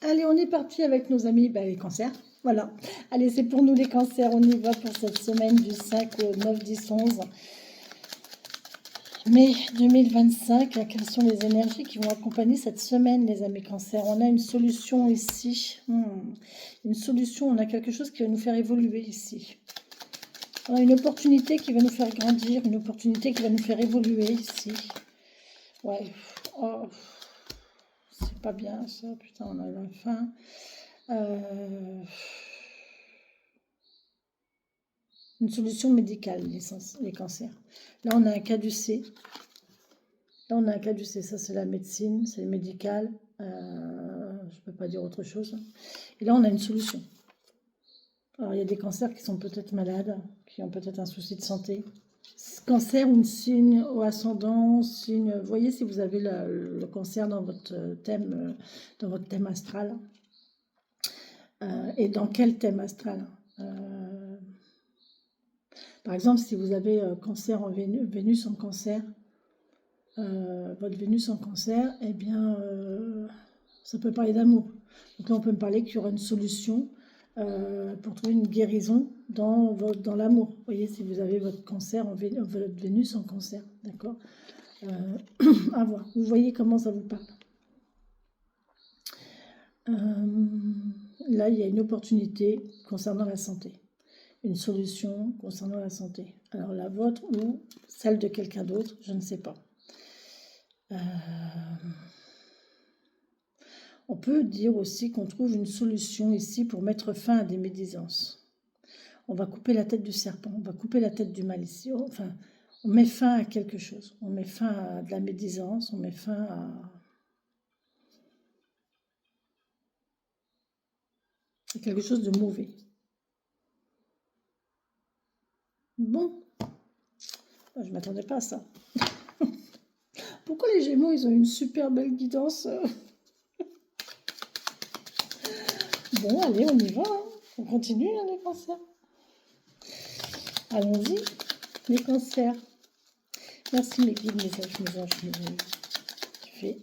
Allez, on est parti avec nos amis, les cancers. Voilà. Allez, c'est pour nous les cancers. On y va pour cette semaine du 5 au 9, 10, 11 mai 2025. Quelles sont les énergies qui vont accompagner cette semaine, les amis cancers? On a une solution ici. Une solution, on a quelque chose qui va nous faire évoluer ici. On a une opportunité qui va nous faire grandir, une opportunité qui va nous faire évoluer ici. Ouais. Oh, c'est pas bien ça, putain, on a la fin. Une solution médicale, les cancers. Là, on a un caducé. Là, on a un caducé. Ça, c'est la médecine, c'est le médical. Je ne peux pas dire autre chose. Et là, on a une solution. Alors, il y a des cancers qui sont peut-être malades, qui ont peut-être un souci de santé. Cancer ou signe au ascendant, signe. Voyez si vous avez le cancer dans votre thème astral. Et dans quel thème astral? Par exemple, si vous avez cancer en Vénus en cancer, votre Vénus en cancer, eh bien, ça peut parler d'amour. Donc là, on peut me parler qu'il y aura une solution pour trouver une guérison dans l'amour. Vous voyez, si vous avez votre cancer, votre Vénus en cancer, d'accord. À voir. Vous voyez comment ça vous parle. Là, il y a une opportunité concernant la santé. Une solution concernant la santé. Alors la vôtre ou celle de quelqu'un d'autre, je ne sais pas. On peut dire aussi qu'on trouve une solution ici pour mettre fin à des médisances. On va couper la tête du serpent, on va couper la tête du mal ici. Enfin, on met fin à quelque chose. On met fin à de la médisance, on met fin à quelque chose de mauvais. Bon, je ne m'attendais pas à ça. Pourquoi les Gémeaux, ils ont une super belle guidance? Bon, allez, on y va. Hein. On continue, hein, les cancers. Allons-y, les cancers. Merci mes guides, mes anges, qui fait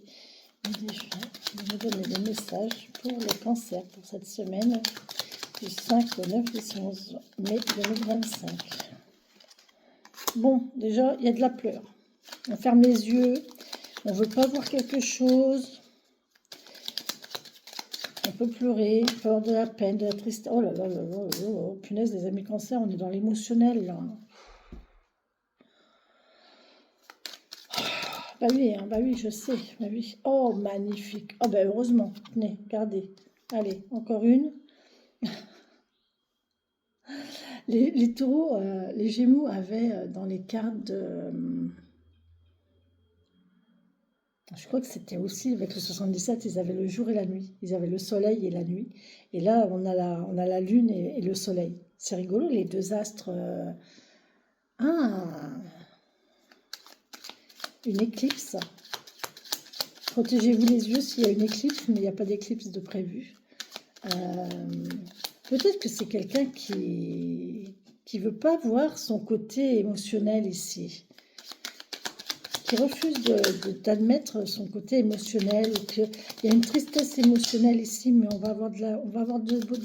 des choix, de me donner des messages pour les cancers pour cette semaine du 5 au 9 et 11 mai 2025. Bon, déjà, il y a de la pleure. On ferme les yeux, on ne veut pas voir quelque chose. On peut pleurer, on peut avoir de la peine, de la tristesse. Oh là là là là, oh, punaise, les amis cancers, on est dans l'émotionnel là. Bah oui, je sais. Bah oui. Oh, magnifique. Oh, bah heureusement. Tenez, regardez. Allez, encore une. Les taureaux, les gémeaux avaient dans les cartes de... je crois que c'était aussi avec le 77, ils avaient le jour et la nuit. Ils avaient le soleil et la nuit. Et là, on a la lune et le soleil. C'est rigolo, les deux astres. Une éclipse. Protégez-vous les yeux s'il y a une éclipse, mais il n'y a pas d'éclipse de prévu. Peut-être que c'est quelqu'un qui veut pas voir son côté émotionnel ici, qui refuse d'admettre son côté émotionnel, ou qu'il y a une tristesse émotionnelle ici, mais on va avoir du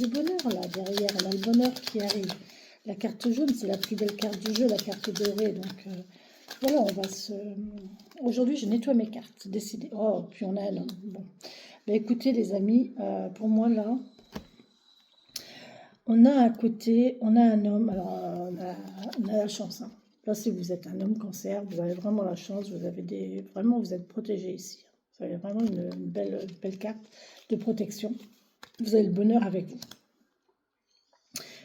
bonheur là derrière. On a le bonheur qui arrive. La carte jaune, c'est la plus belle carte du jeu, la carte dorée. Donc voilà, on va se... Aujourd'hui, je nettoie mes cartes, décidé. Oh, puis on a un homme. Bon, écoutez les amis, pour moi là. On a à côté, on a un homme, alors on a la chance. Hein. Là, si vous êtes un homme cancer, vous avez vraiment la chance, vraiment, vous êtes protégé ici. Vous avez vraiment une belle carte de protection. Vous avez le bonheur avec vous.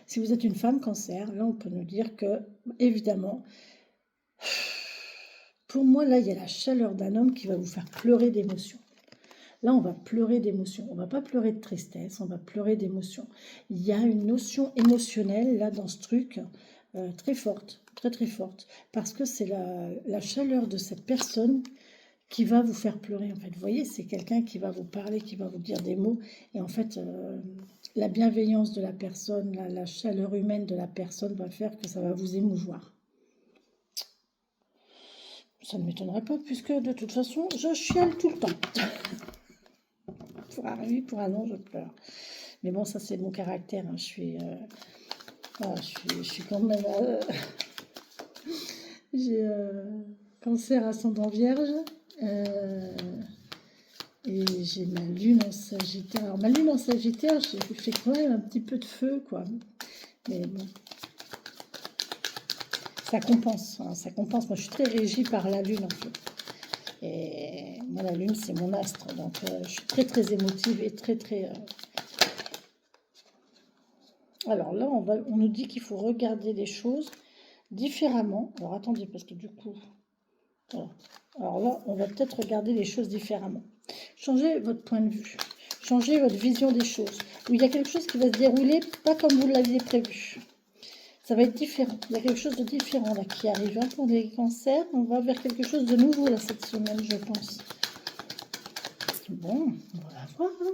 Si vous êtes une femme cancer, là, on peut nous dire que, évidemment, pour moi, là, il y a la chaleur d'un homme qui va vous faire pleurer d'émotion. Là, on va pleurer d'émotion. On ne va pas pleurer de tristesse, on va pleurer d'émotion. Il y a une notion émotionnelle, là, dans ce truc, très forte, très très forte. Parce que c'est la chaleur de cette personne qui va vous faire pleurer, en fait. Vous voyez, c'est quelqu'un qui va vous parler, qui va vous dire des mots. Et en fait, la bienveillance de la personne, la chaleur humaine de la personne va faire que ça va vous émouvoir. Ça ne m'étonnerait pas, puisque de toute façon, je chiale tout le temps. pour un oui, pour un non, je pleure. Mais bon, ça, c'est mon caractère. Hein. Voilà, je suis quand même... j'ai cancer ascendant vierge. Et j'ai ma lune en Sagittaire. Alors, ma lune en Sagittaire, j'ai fait quand même un petit peu de feu, quoi. Mais bon, ça compense. Hein, ça compense. Moi, je suis très régie par la lune, en fait. Et moi, la lune, c'est mon astre. Donc, je suis très, très émotive et très, très... Alors là, on nous dit qu'il faut regarder les choses différemment. Alors, attendez, parce que du coup... Voilà. Alors là, on va peut-être regarder les choses différemment. Changez votre point de vue. Changez votre vision des choses. Où il y a quelque chose qui va se dérouler pas comme vous l'aviez prévu. Ça va être différent. Il y a quelque chose de différent là qui arrive. Hein, pour les cancers, on va vers quelque chose de nouveau là cette semaine, je pense. Bon, on va voir. Hein.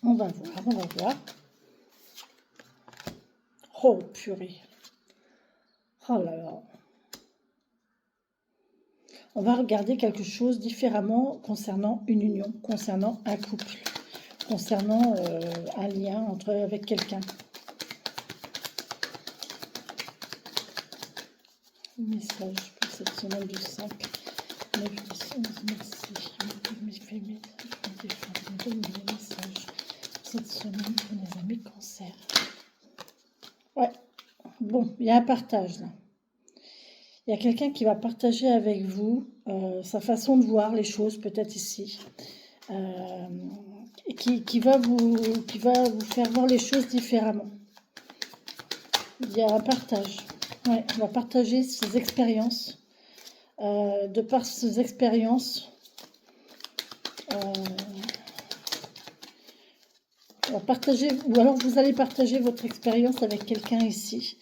On va voir, on va voir. Oh, purée. Oh là là. On va regarder quelque chose différemment concernant une union, concernant un couple, concernant un lien avec quelqu'un. Message pour cette semaine du 5. 9, 10, 11, merci. Mes messages cette semaine pour mes amis cancer. Ouais, bon, il y a un partage là. Il y a quelqu'un qui va partager avec vous sa façon de voir les choses, peut-être ici. Et qui va vous faire voir les choses différemment. Il y a un partage. Ouais, on va partager ses expériences. De par ses expériences, on va partager, ou alors vous allez partager votre expérience avec quelqu'un ici.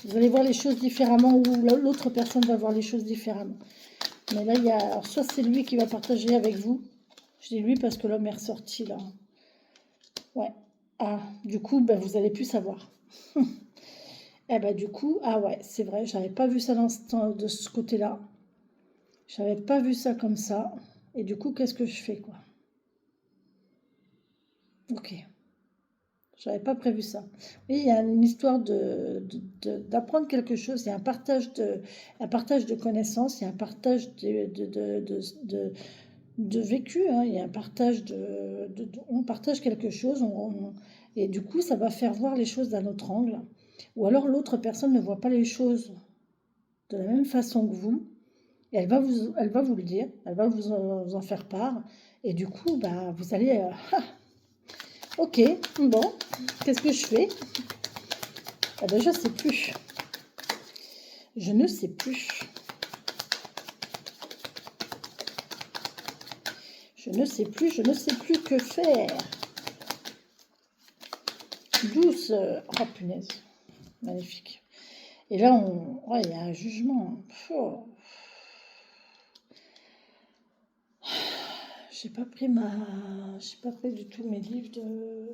Vous allez voir les choses différemment, ou l'autre personne va voir les choses différemment. Mais là, il y a, alors soit c'est lui qui va partager avec vous. Je dis lui parce que l'homme est ressorti là. Ouais. Ah, du coup, ben, vous allez plus savoir. Eh ben du coup, ah ouais, c'est vrai, j'avais pas vu ça de ce côté-là. J'avais pas vu ça comme ça. Et du coup, qu'est-ce que je fais, quoi? Ok. J'avais pas prévu ça. Oui, il y a une histoire d'apprendre quelque chose. Il y a un partage de connaissances. Il y a un partage de vécu. Hein. Il y a un partage on partage quelque chose. Et du coup, ça va faire voir les choses d'un autre angle. Ou alors l'autre personne ne voit pas les choses de la même façon que vous. Et elle va vous le dire. Elle va vous en faire part. Et du coup, bah, vous allez... ok, bon, qu'est-ce que je fais? Ah ben, je ne sais plus. Je ne sais plus. Je ne sais plus, je ne sais plus que faire. Douce. Oh, punaise. Magnifique. Et là, ouais, il y a un jugement. Oh. J'ai pas pris du tout mes livres de...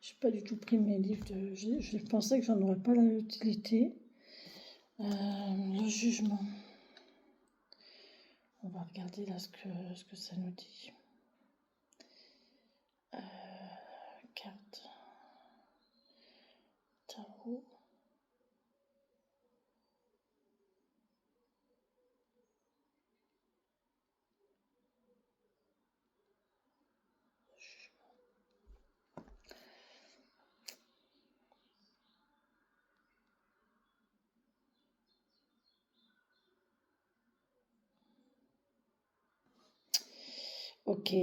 J'ai pas du tout pris mes livres de... Je pensais que j'en aurais pas l'utilité. Le jugement. On va regarder là ce que ça nous dit. Carte. Tarot. Ok.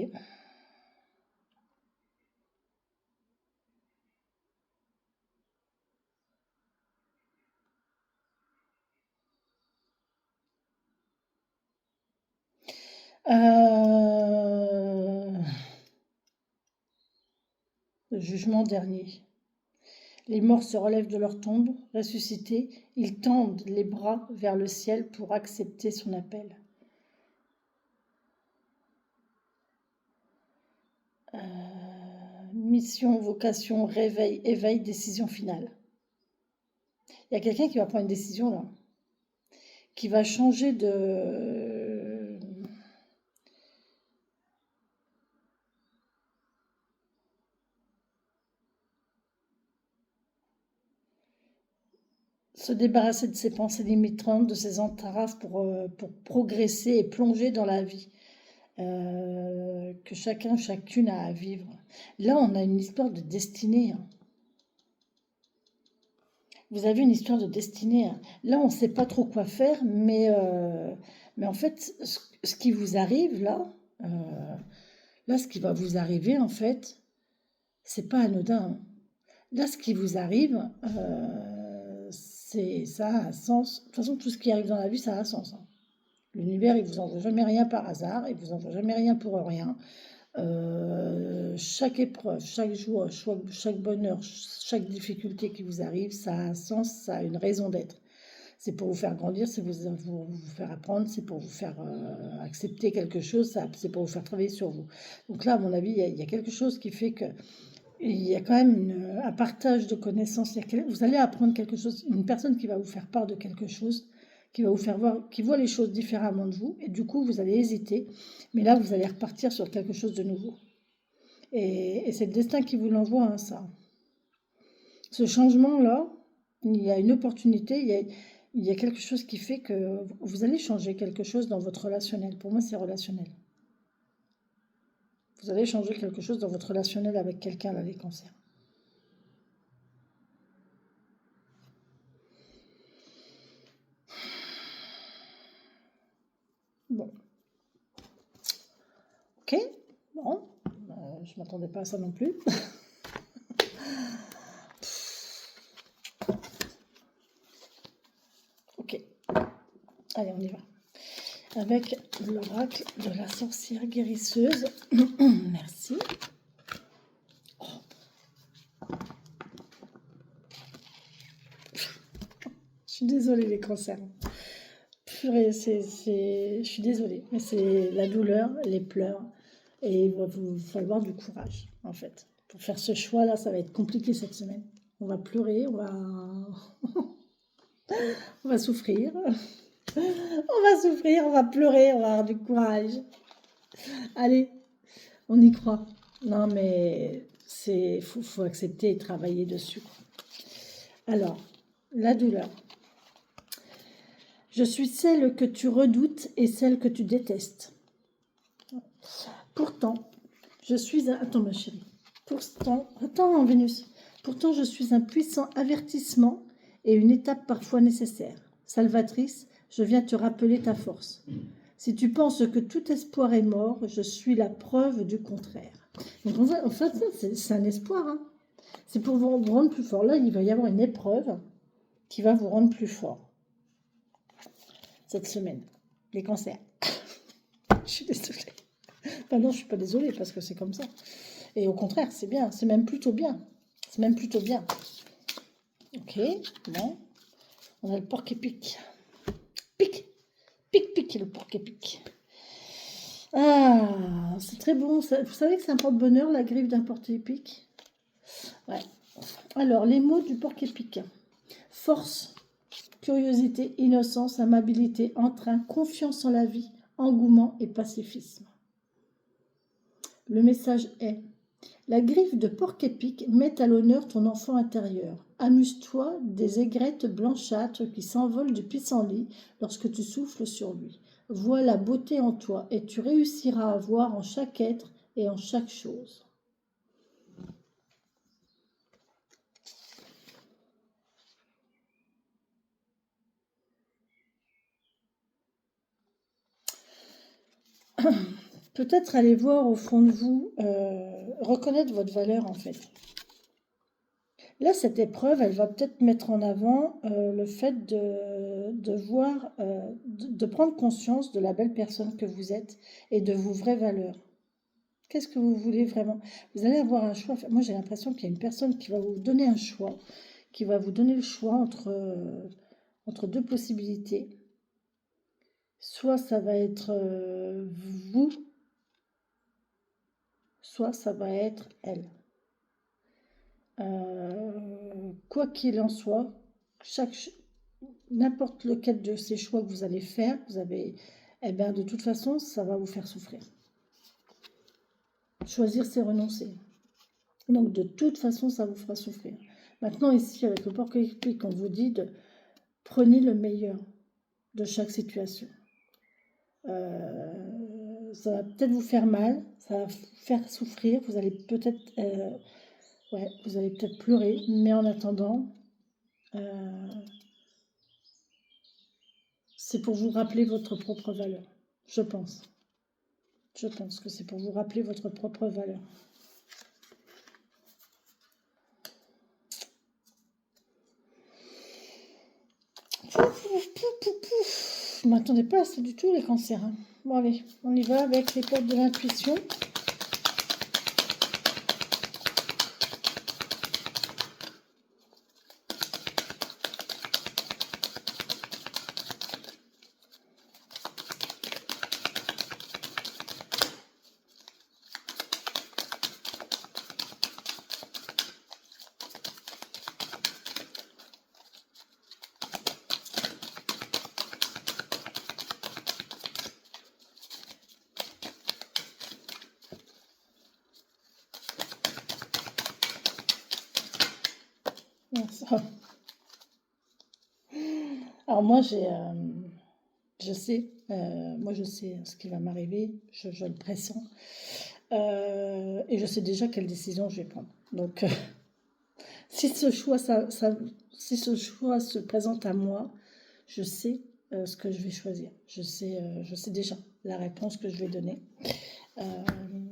Le jugement dernier. Les morts se relèvent de leur tombe, ressuscités, ils tendent les bras vers le ciel pour accepter son appel. Mission, vocation, réveil, éveil, décision finale. Il y a quelqu'un qui va prendre une décision là, qui va changer de... se débarrasser de ses pensées limitantes, de ses entraves pour progresser et plonger dans la vie que chacun, chacune a à vivre. Là, on a une histoire de destinée, hein. Vous avez une histoire de destinée, hein. Là, on ne sait pas trop quoi faire, mais en fait, ce qui vous arrive là, ce qui va vous arriver, en fait, c'est pas anodin, hein. Là, ce qui vous arrive, ça a un sens. De toute façon, tout ce qui arrive dans la vie, ça a un sens, hein. L'univers, il vous envoie jamais rien par hasard, il vous envoie jamais rien pour rien. Chaque épreuve, chaque joie, chaque bonheur, chaque difficulté qui vous arrive, ça a un sens, ça a une raison d'être. C'est pour vous faire grandir, c'est pour vous faire apprendre, c'est pour vous faire accepter quelque chose, c'est pour vous faire travailler sur vous. Donc là, à mon avis, il y a quelque chose qui fait que il y a quand même un partage de connaissances. Vous allez apprendre quelque chose, une personne qui va vous faire part de quelque chose, qui va vous faire voir, qui voit les choses différemment de vous, et du coup, vous allez hésiter. Mais là, vous allez repartir sur quelque chose de nouveau. Et c'est le destin qui vous l'envoie, hein, ça. Ce changement-là, il y a une opportunité, il y a quelque chose qui fait que vous allez changer quelque chose dans votre relationnel. Pour moi, c'est relationnel. Vous allez changer quelque chose dans votre relationnel avec quelqu'un, là, les cancers. Bon. Ok. Bon. Je ne m'attendais pas à ça non plus. Ok. Allez, on y va. Avec l'oracle de la sorcière guérisseuse. Merci. Oh. Je suis désolée, les cancers. Purée, je suis désolée, mais c'est la douleur, les pleurs, et il va vous falloir du courage, en fait. Pour faire ce choix-là, ça va être compliqué cette semaine. On va pleurer, on va souffrir. On va souffrir, on va pleurer, on va avoir du courage. Allez, on y croit. Non, mais faut accepter et travailler dessus. Alors, la douleur. Je suis celle que tu redoutes et celle que tu détestes. Pourtant, je suis un... Attends, ma chérie. Attends, Vénus. Pourtant, je suis un puissant avertissement et une étape parfois nécessaire. Salvatrice, je viens te rappeler ta force. Si tu penses que tout espoir est mort, je suis la preuve du contraire. Donc, en fait, c'est un espoir, hein. C'est pour vous rendre plus fort. Là, il va y avoir une épreuve qui va vous rendre plus fort cette semaine. Les cancers. Je suis désolée. Enfin non, je suis pas désolée parce que c'est comme ça. Et au contraire, c'est bien. C'est même plutôt bien. C'est même plutôt bien. Ok, bon. On a le porc-épic. Pic, pic, pic, le porc-épic. Ah, c'est très bon. Vous savez que c'est un porte-bonheur, la griffe d'un porc-épic? Ouais. Alors, les mots du porc-épic. Force, curiosité, innocence, amabilité, entrain, confiance en la vie, engouement et pacifisme. Le message est: la griffe de porc-épic met à l'honneur ton enfant intérieur. Amuse-toi des aigrettes blanchâtres qui s'envolent du pissenlit lorsque tu souffles sur lui. Vois la beauté en toi et tu réussiras à voir en chaque être et en chaque chose. Peut-être aller voir au fond de vous, reconnaître votre valeur en fait. Là, cette épreuve, elle va peut-être mettre en avant le fait de voir, de prendre conscience de la belle personne que vous êtes et de vos vraies valeurs. Qu'est-ce que vous voulez vraiment? Vous allez avoir un choix. Moi, j'ai l'impression qu'il y a une personne qui va vous donner un choix, qui va vous donner le choix entre deux possibilités. Soit ça va être vous, soit ça va être elle. Quoi qu'il en soit, N'importe lequel de ces choix que vous allez faire, vous avez, eh bien, de toute façon, ça va vous faire souffrir. Choisir, c'est renoncer. Donc, de toute façon, ça vous fera souffrir. Maintenant, ici, avec le porc explique, on vous dit de prenez le meilleur de chaque situation. Ça va peut-être vous faire mal, ça va vous faire souffrir, vous allez peut-être vous allez peut-être pleurer, mais en attendant, c'est pour vous rappeler votre propre valeur, je pense. Je pense que c'est pour vous rappeler votre propre valeur. Je ne m'attendais pas à ça du tout, les cancers. Hein. Bon, allez, on y va avec les portes de l'intuition. Alors moi, je sais ce qui va m'arriver, je le pressens, et je sais déjà quelle décision je vais prendre. Donc, si ce choix, si ce choix se présente à moi, je sais ce que je vais choisir. Je sais déjà la réponse que je vais donner.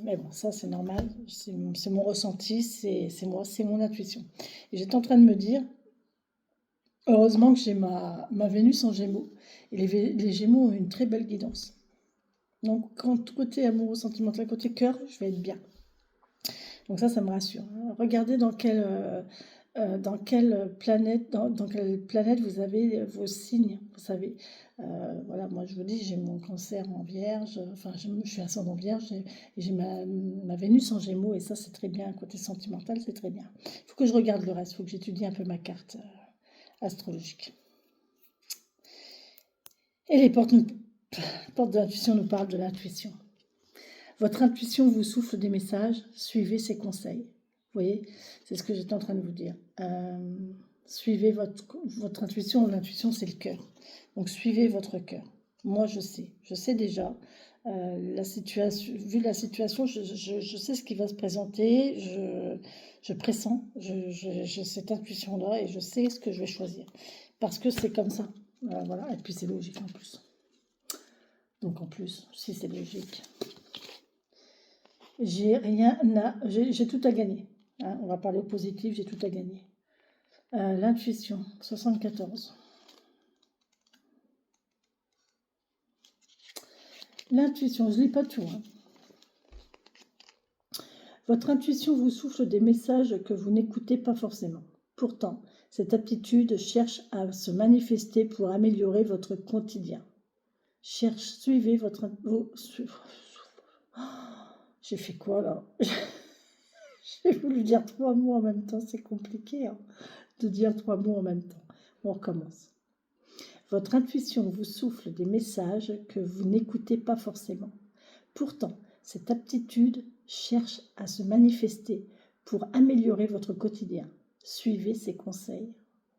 Mais bon, ça c'est normal, c'est mon ressenti, c'est moi, c'est mon intuition. Et j'étais en train de me dire, heureusement que j'ai ma Vénus en Gémeaux. Et les Gémeaux ont une très belle guidance. Donc, côté amoureux sentimental, côté cœur, je vais être bien. Donc ça me rassure. Regardez dans quelle planète, dans quelle planète vous avez vos signes, vous savez. Voilà, moi je vous dis, j'ai mon cancer en Vierge, enfin je suis ascendant Vierge, et j'ai ma Vénus en Gémeaux, et ça c'est très bien. Côté sentimental, c'est très bien. Il faut que je regarde le reste, il faut que j'étudie un peu ma carte astrologique. Et les portes de l'intuition nous parlent de l'intuition. Votre intuition vous souffle des messages, suivez ses conseils. Vous voyez, c'est ce que j'étais en train de vous dire. Suivez votre intuition. L'intuition, c'est le cœur. Donc, suivez votre cœur. Moi, je sais déjà. La situation, vu la situation, je sais ce qui va se présenter. Je pressens. J'ai cette intuition-là et je sais ce que je vais choisir. Parce que c'est comme ça. Voilà. Et puis, c'est logique en plus. Donc, en plus, si c'est logique. J'ai tout à gagner. Hein, on va parler au positif, j'ai tout à gagner. L'intuition, 74. L'intuition, je ne lis pas tout. Hein. Votre intuition vous souffle des messages que vous n'écoutez pas forcément. Pourtant, cette aptitude cherche à se manifester pour améliorer votre quotidien. Suivez votre... J'ai fait quoi là? J'ai voulu dire 3 mots en même temps, c'est compliqué hein, de dire 3 mots en même temps. On recommence. Votre intuition vous souffle des messages que vous n'écoutez pas forcément. Pourtant, cette aptitude cherche à se manifester pour améliorer votre quotidien. Suivez ses conseils.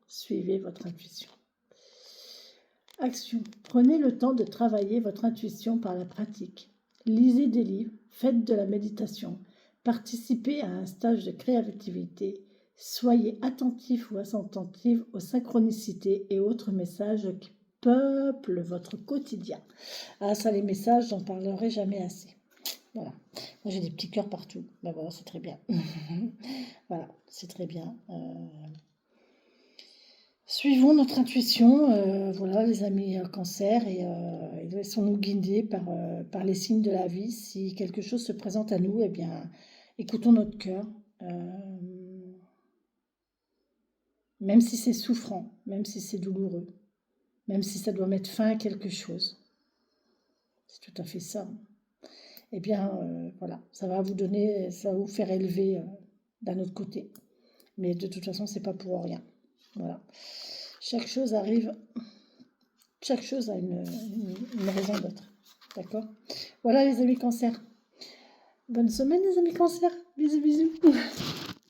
Suivez votre intuition. Action. Prenez le temps de travailler votre intuition par la pratique. Lisez des livres, faites de la méditation, participez à un stage de créativité, soyez attentif ou attentive aux synchronicités et autres messages qui peuplent votre quotidien. Ah ça, les messages, j'en parlerai jamais assez. Voilà. Moi, j'ai des petits cœurs partout. Ben voilà, c'est très bien. Voilà, c'est très bien. Suivons notre intuition, voilà les amis cancer, et laissons-nous guider par les signes de la vie. Si quelque chose se présente à nous, eh bien, écoutons notre cœur, même si c'est souffrant, même si c'est douloureux, même si ça doit mettre fin à quelque chose. C'est tout à fait ça. Eh bien, voilà, ça va vous faire élever d'un autre côté. Mais de toute façon, c'est pas pour rien. Voilà. Chaque chose arrive, chaque chose a une raison d'être. D'accord? Voilà les amis Cancer. Bonne semaine les amis Cancer. Bisous, bisous.